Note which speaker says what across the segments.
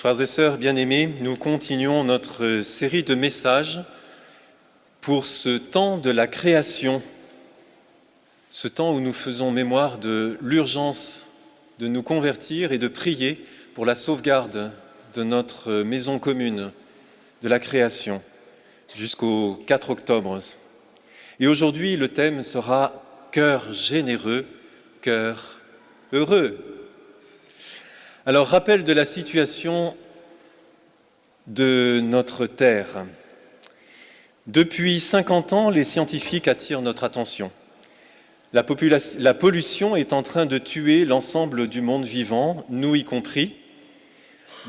Speaker 1: Frères et sœurs bien-aimés, nous continuons notre série de messages pour ce temps de la création, ce temps où nous faisons mémoire de l'urgence de nous convertir et de prier pour la sauvegarde de notre maison commune, de la création, jusqu'au 4 octobre. Et aujourd'hui, le thème sera « Cœur généreux, cœur heureux ». Alors, rappel de la situation de notre Terre. Depuis 50 ans, les scientifiques attirent notre attention. La pollution est en train de tuer l'ensemble du monde vivant, nous y compris.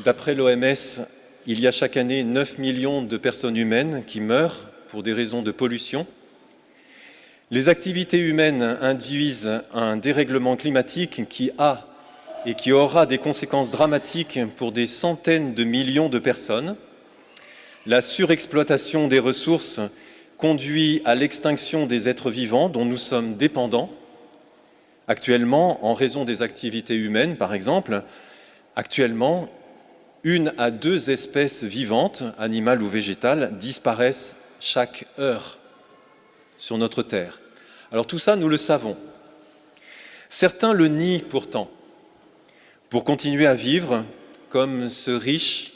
Speaker 1: D'après l'OMS, il y a chaque année 9 millions de personnes humaines qui meurent pour des raisons de pollution. Les activités humaines induisent un dérèglement climatique qui a et qui aura des conséquences dramatiques pour des centaines de millions de personnes. La surexploitation des ressources conduit à l'extinction des êtres vivants dont nous sommes dépendants. Actuellement, en raison des activités humaines, par exemple, 1 à 2 espèces vivantes, animales ou végétales, disparaissent chaque heure sur notre Terre. Alors tout ça, nous le savons. Certains le nient pourtant, pour continuer à vivre comme ce riche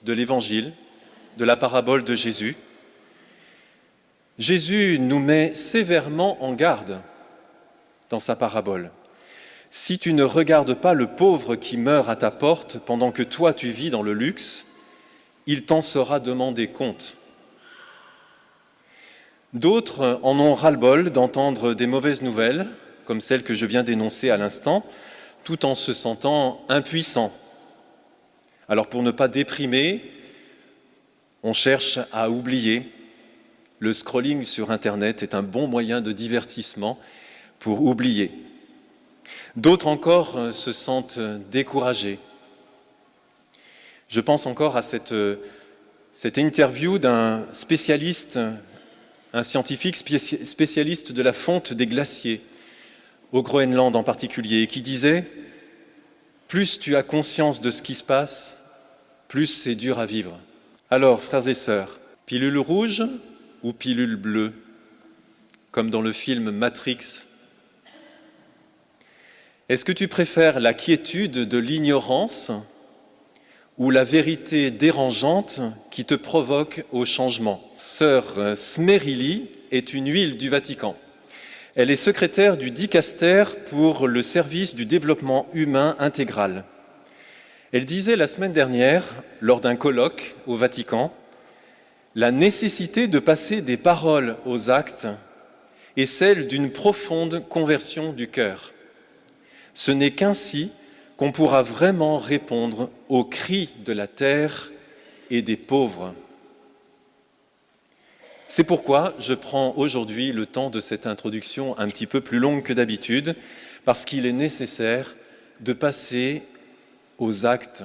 Speaker 1: de l'Évangile, de la parabole de Jésus. Jésus nous met sévèrement en garde dans sa parabole. Si tu ne regardes pas le pauvre qui meurt à ta porte pendant que toi tu vis dans le luxe, il t'en sera demandé compte. D'autres en ont ras-le-bol d'entendre des mauvaises nouvelles, comme celle que je viens d'énoncer à l'instant, tout en se sentant impuissant. Alors pour ne pas déprimer, on cherche à oublier. Le scrolling sur Internet est un bon moyen de divertissement pour oublier. D'autres encore se sentent découragés. Je pense encore à cette interview d'un spécialiste, un scientifique spécialiste de la fonte des glaciers, au Groenland en particulier, qui disait « Plus tu as conscience de ce qui se passe, plus c'est dur à vivre. » Alors, frères et sœurs, pilule rouge ou pilule bleue, comme dans le film Matrix? Est-ce que tu préfères la quiétude de l'ignorance ou la vérité dérangeante qui te provoque au changement? Sœur Smerili est une huile du Vatican. Elle est secrétaire du Dicaster pour le service du développement humain intégral. Elle disait la semaine dernière, lors d'un colloque au Vatican, la nécessité de passer des paroles aux actes est celle d'une profonde conversion du cœur. Ce n'est qu'ainsi qu'on pourra vraiment répondre aux cris de la terre et des pauvres. C'est pourquoi je prends aujourd'hui le temps de cette introduction un petit peu plus longue que d'habitude, parce qu'il est nécessaire de passer aux actes.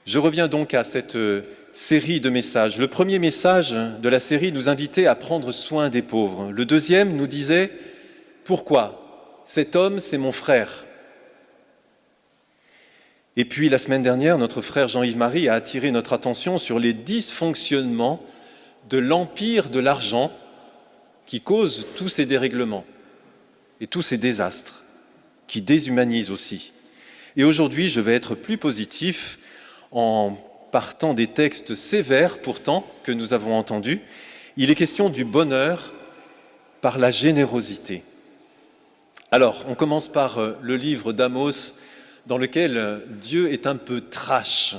Speaker 1: Je reviens donc à cette série de messages. Le premier message de la série nous invitait à prendre soin des pauvres. Le deuxième nous disait « Pourquoi ? Cet homme, c'est mon frère ». Et puis, la semaine dernière, notre frère Jean-Yves Marie a attiré notre attention sur les dysfonctionnements de l'empire de l'argent qui cause tous ces dérèglements et tous ces désastres, qui déshumanisent aussi. Et aujourd'hui, je vais être plus positif en partant des textes sévères pourtant que nous avons entendus. Il est question du bonheur par la générosité. Alors, on commence par le livre d'Amos, dans lequel Dieu est un peu trash.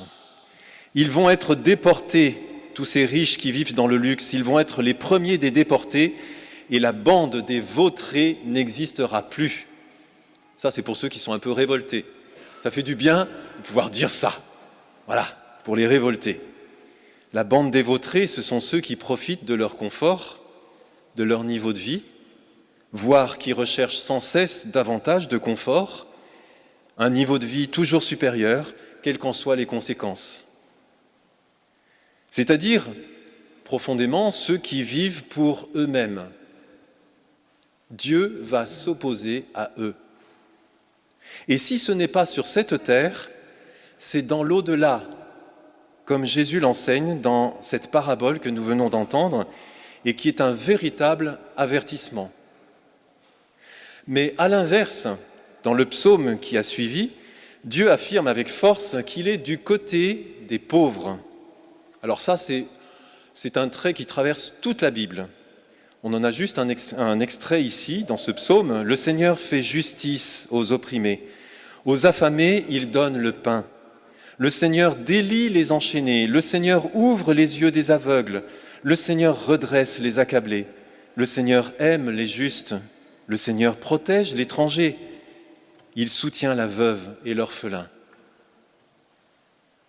Speaker 1: Ils vont être déportés, tous ces riches qui vivent dans le luxe, ils vont être les premiers des déportés et la bande des vautrés n'existera plus. Ça, c'est pour ceux qui sont un peu révoltés. Ça fait du bien de pouvoir dire ça. Voilà, pour les révoltés. La bande des vautrés, ce sont ceux qui profitent de leur confort, de leur niveau de vie, voire qui recherchent sans cesse davantage de confort, un niveau de vie toujours supérieur, quelles qu'en soient les conséquences. C'est-à-dire, profondément, ceux qui vivent pour eux-mêmes. Dieu va s'opposer à eux. Et si ce n'est pas sur cette terre, c'est dans l'au-delà, comme Jésus l'enseigne dans cette parabole que nous venons d'entendre et qui est un véritable avertissement. Mais à l'inverse, dans le psaume qui a suivi, Dieu affirme avec force qu'il est du côté des pauvres. Alors ça, c'est un trait qui traverse toute la Bible. On en a juste un extrait ici, dans ce psaume. « Le Seigneur fait justice aux opprimés. Aux affamés, il donne le pain. Le Seigneur délie les enchaînés. Le Seigneur ouvre les yeux des aveugles. Le Seigneur redresse les accablés. Le Seigneur aime les justes. Le Seigneur protège l'étranger. Il soutient la veuve et l'orphelin. »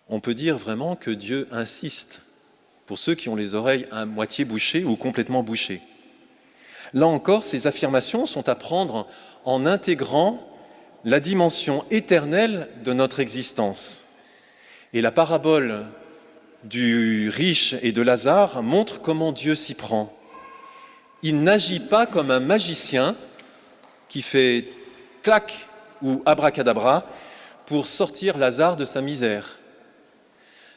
Speaker 1: On peut dire vraiment que Dieu insiste pour ceux qui ont les oreilles à moitié bouchées ou complètement bouchées. Là encore, ces affirmations sont à prendre en intégrant la dimension éternelle de notre existence. Et la parabole du riche et de Lazare montre comment Dieu s'y prend. Il n'agit pas comme un magicien qui fait clac ou abracadabra pour sortir Lazare de sa misère.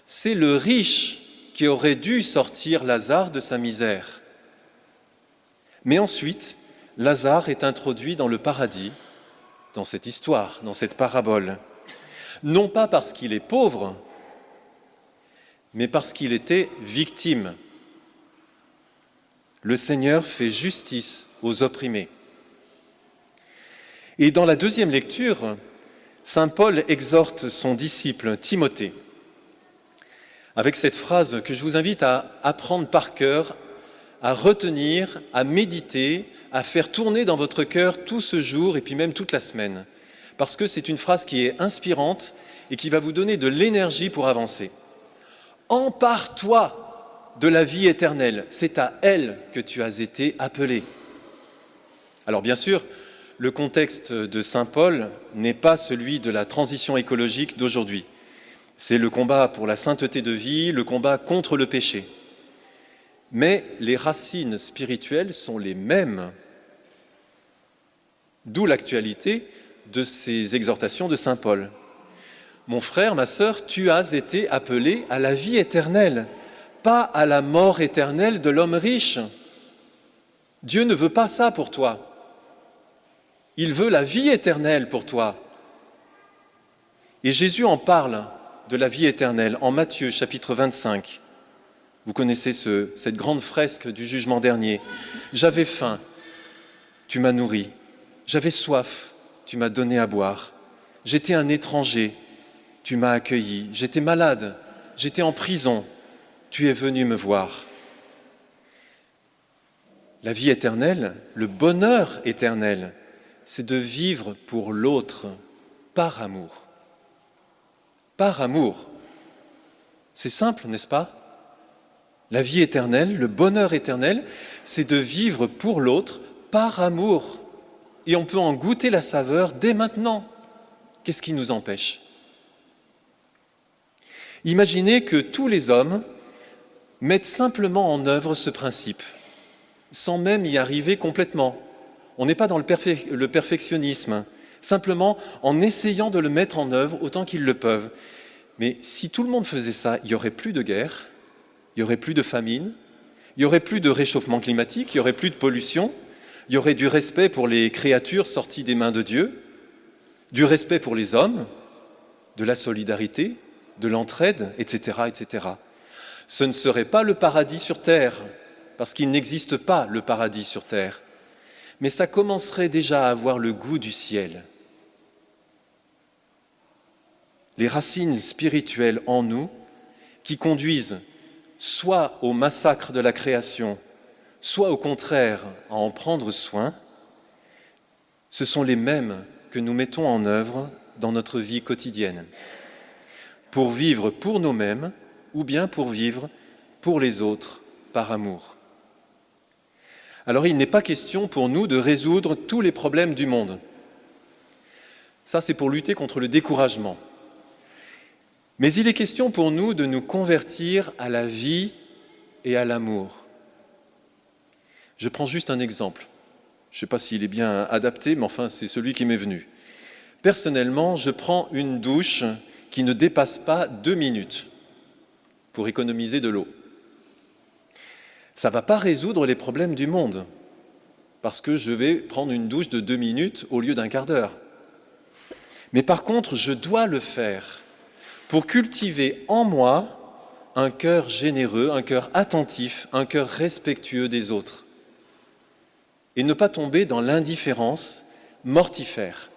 Speaker 1: C'est le riche qui aurait dû sortir Lazare de sa misère. Mais ensuite, Lazare est introduit dans le paradis, dans cette histoire, dans cette parabole, non pas parce qu'il est pauvre, mais parce qu'il était victime. Le Seigneur fait justice aux opprimés. Et dans la deuxième lecture, saint Paul exhorte son disciple Timothée avec cette phrase que je vous invite à apprendre par cœur, à retenir, à méditer, à faire tourner dans votre cœur tout ce jour et puis même toute la semaine. Parce que c'est une phrase qui est inspirante et qui va vous donner de l'énergie pour avancer. Empare-toi de la vie éternelle, c'est à elle que tu as été appelé. Alors bien sûr, le contexte de saint Paul n'est pas celui de la transition écologique d'aujourd'hui. C'est le combat pour la sainteté de vie, le combat contre le péché. Mais les racines spirituelles sont les mêmes. D'où l'actualité de ces exhortations de saint Paul. Mon frère, ma sœur, tu as été appelé à la vie éternelle, pas à la mort éternelle de l'homme riche. Dieu ne veut pas ça pour toi. Il veut la vie éternelle pour toi. Et Jésus en parle de la vie éternelle en Matthieu chapitre 25. Vous connaissez cette grande fresque du jugement dernier. J'avais faim, tu m'as nourri. J'avais soif, tu m'as donné à boire. J'étais un étranger, tu m'as accueilli. J'étais malade, j'étais en prison, tu es venu me voir. La vie éternelle, le bonheur éternel, c'est de vivre pour l'autre par amour. Par amour. C'est simple, n'est-ce pas? La vie éternelle, le bonheur éternel, c'est de vivre pour l'autre par amour. Et on peut en goûter la saveur dès maintenant. Qu'est-ce qui nous empêche? Imaginez que tous les hommes mettent simplement en œuvre ce principe, sans même y arriver complètement. On n'est pas dans le perfectionnisme, simplement en essayant de le mettre en œuvre autant qu'ils le peuvent. Mais si tout le monde faisait ça, il n'y aurait plus de guerre, il n'y aurait plus de famine, il n'y aurait plus de réchauffement climatique, il n'y aurait plus de pollution, il y aurait du respect pour les créatures sorties des mains de Dieu, du respect pour les hommes, de la solidarité, de l'entraide, etc., etc. Ce ne serait pas le paradis sur terre, parce qu'il n'existe pas le paradis sur terre, mais ça commencerait déjà à avoir le goût du ciel. Les racines spirituelles en nous qui conduisent soit au massacre de la création, soit au contraire à en prendre soin, ce sont les mêmes que nous mettons en œuvre dans notre vie quotidienne, pour vivre pour nous-mêmes ou bien pour vivre pour les autres par amour. Alors il n'est pas question pour nous de résoudre tous les problèmes du monde. Ça, c'est pour lutter contre le découragement. Mais il est question pour nous de nous convertir à la vie et à l'amour. Je prends juste un exemple. Je ne sais pas s'il est bien adapté, mais enfin, c'est celui qui m'est venu. Personnellement, je prends une douche qui ne dépasse pas 2 minutes pour économiser de l'eau. Ça ne va pas résoudre les problèmes du monde, parce que je vais prendre une douche de 2 minutes au lieu d'un quart d'heure. Mais par contre, je dois le faire pour cultiver en moi un cœur généreux, un cœur attentif, un cœur respectueux des autres, et ne pas tomber dans l'indifférence mortifère.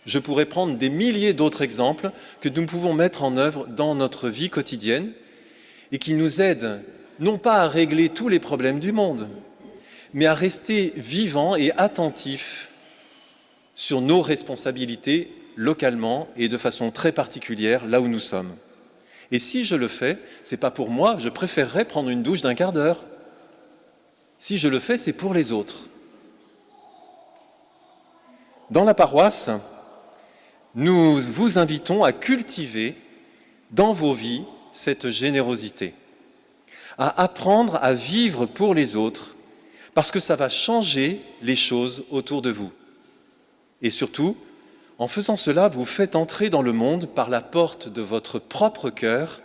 Speaker 1: Je pourrais prendre des milliers d'autres exemples que nous pouvons mettre en œuvre dans notre vie quotidienne et qui nous aident non pas à régler tous les problèmes du monde, mais à rester vivants et attentifs sur nos responsabilités localement et de façon très particulière là où nous sommes. Et si je le fais, ce n'est pas pour moi, je préférerais prendre une douche d'un quart d'heure. Si je le fais, c'est pour les autres. Dans la paroisse, nous vous invitons à cultiver dans vos vies cette générosité, à apprendre à vivre pour les autres, parce que ça va changer les choses autour de vous. Et surtout, en faisant cela, vous faites entrer dans le monde, par la porte de votre propre cœur,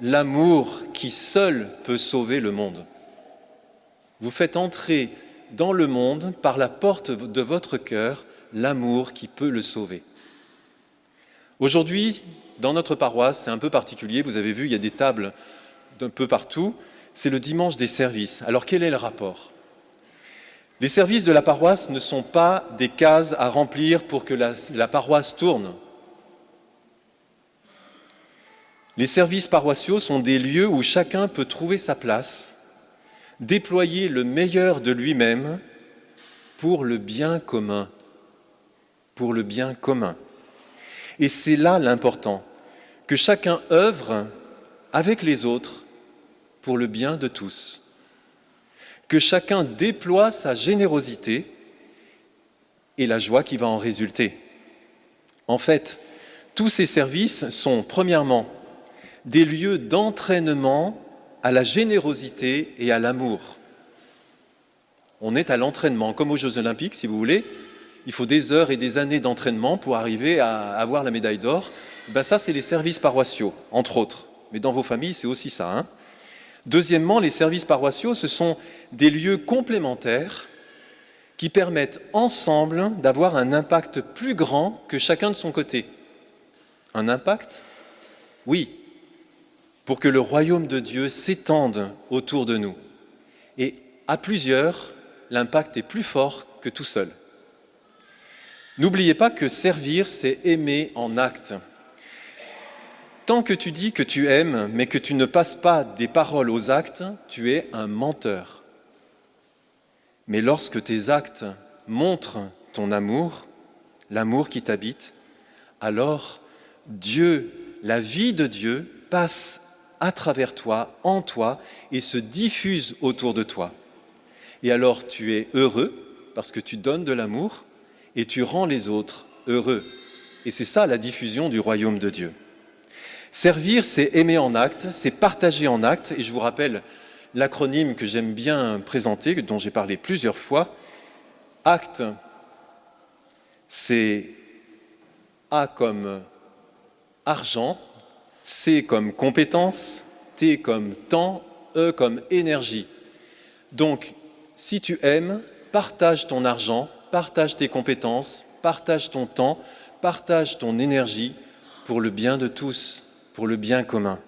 Speaker 1: l'amour qui seul peut sauver le monde. Vous faites entrer dans le monde, par la porte de votre cœur, l'amour qui peut le sauver. Aujourd'hui, dans notre paroisse, c'est un peu particulier, vous avez vu, il y a des tables d'un peu partout, c'est le dimanche des services. Alors quel est le rapport ? Les services de la paroisse ne sont pas des cases à remplir pour que la paroisse tourne. Les services paroissiaux sont des lieux où chacun peut trouver sa place, déployer le meilleur de lui-même pour le bien commun. Pour le bien commun. Et c'est là l'important, que chacun œuvre avec les autres pour le bien de tous. Que chacun déploie sa générosité et la joie qui va en résulter. En fait, tous ces services sont, premièrement, des lieux d'entraînement à la générosité et à l'amour. On est à l'entraînement, comme aux Jeux Olympiques, si vous voulez. Il faut des heures et des années d'entraînement pour arriver à avoir la médaille d'or. Ça, c'est les services paroissiaux, entre autres. Mais dans vos familles, c'est aussi ça, hein. Deuxièmement, les services paroissiaux, ce sont des lieux complémentaires qui permettent ensemble d'avoir un impact plus grand que chacun de son côté. Un impact ? Oui, pour que le royaume de Dieu s'étende autour de nous. Et à plusieurs, l'impact est plus fort que tout seul. N'oubliez pas que servir, c'est aimer en acte. Tant que tu dis que tu aimes, mais que tu ne passes pas des paroles aux actes, tu es un menteur. Mais lorsque tes actes montrent ton amour, l'amour qui t'habite, alors Dieu, la vie de Dieu, passe à travers toi, en toi, et se diffuse autour de toi. Et alors tu es heureux, parce que tu donnes de l'amour, et tu rends les autres heureux. Et c'est ça la diffusion du royaume de Dieu. Servir, c'est aimer en acte, c'est partager en acte, et je vous rappelle l'acronyme que j'aime bien présenter, dont j'ai parlé plusieurs fois. Acte, c'est A comme argent, C comme compétence, T comme temps, E comme énergie. Donc, si tu aimes, partage ton argent, partage tes compétences, partage ton temps, partage ton énergie pour le bien de tous, pour le bien commun.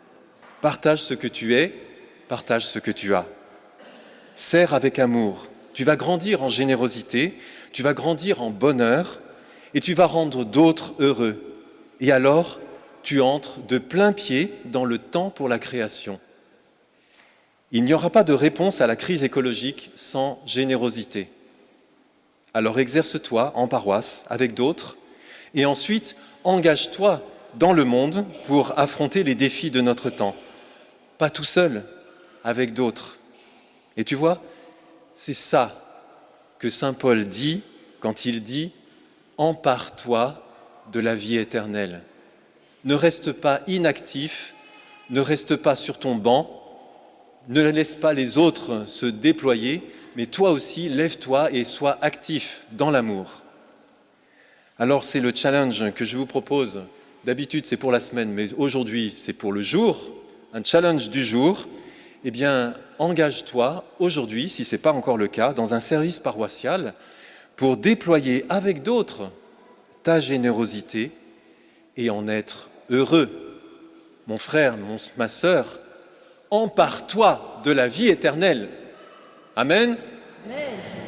Speaker 1: Partage ce que tu es, partage ce que tu as. Sers avec amour. Tu vas grandir en générosité, tu vas grandir en bonheur et tu vas rendre d'autres heureux. Et alors, tu entres de plein pied dans le temps pour la création. Il n'y aura pas de réponse à la crise écologique sans générosité. Alors exerce-toi en paroisse avec d'autres et ensuite engage-toi dans le monde pour affronter les défis de notre temps. Pas tout seul, avec d'autres. Et tu vois, c'est ça que saint Paul dit quand il dit « Empare-toi de la vie éternelle ». Ne reste pas inactif, ne reste pas sur ton banc, ne laisse pas les autres se déployer, mais toi aussi, lève-toi et sois actif dans l'amour. Alors c'est le challenge que je vous propose d'habitude c'est pour la semaine, mais aujourd'hui c'est pour le jour, un challenge du jour, eh bien engage-toi aujourd'hui, si ce n'est pas encore le cas, dans un service paroissial pour déployer avec d'autres ta générosité et en être heureux. Mon frère, ma sœur, empare-toi de la vie éternelle. Amen.
Speaker 2: Amen.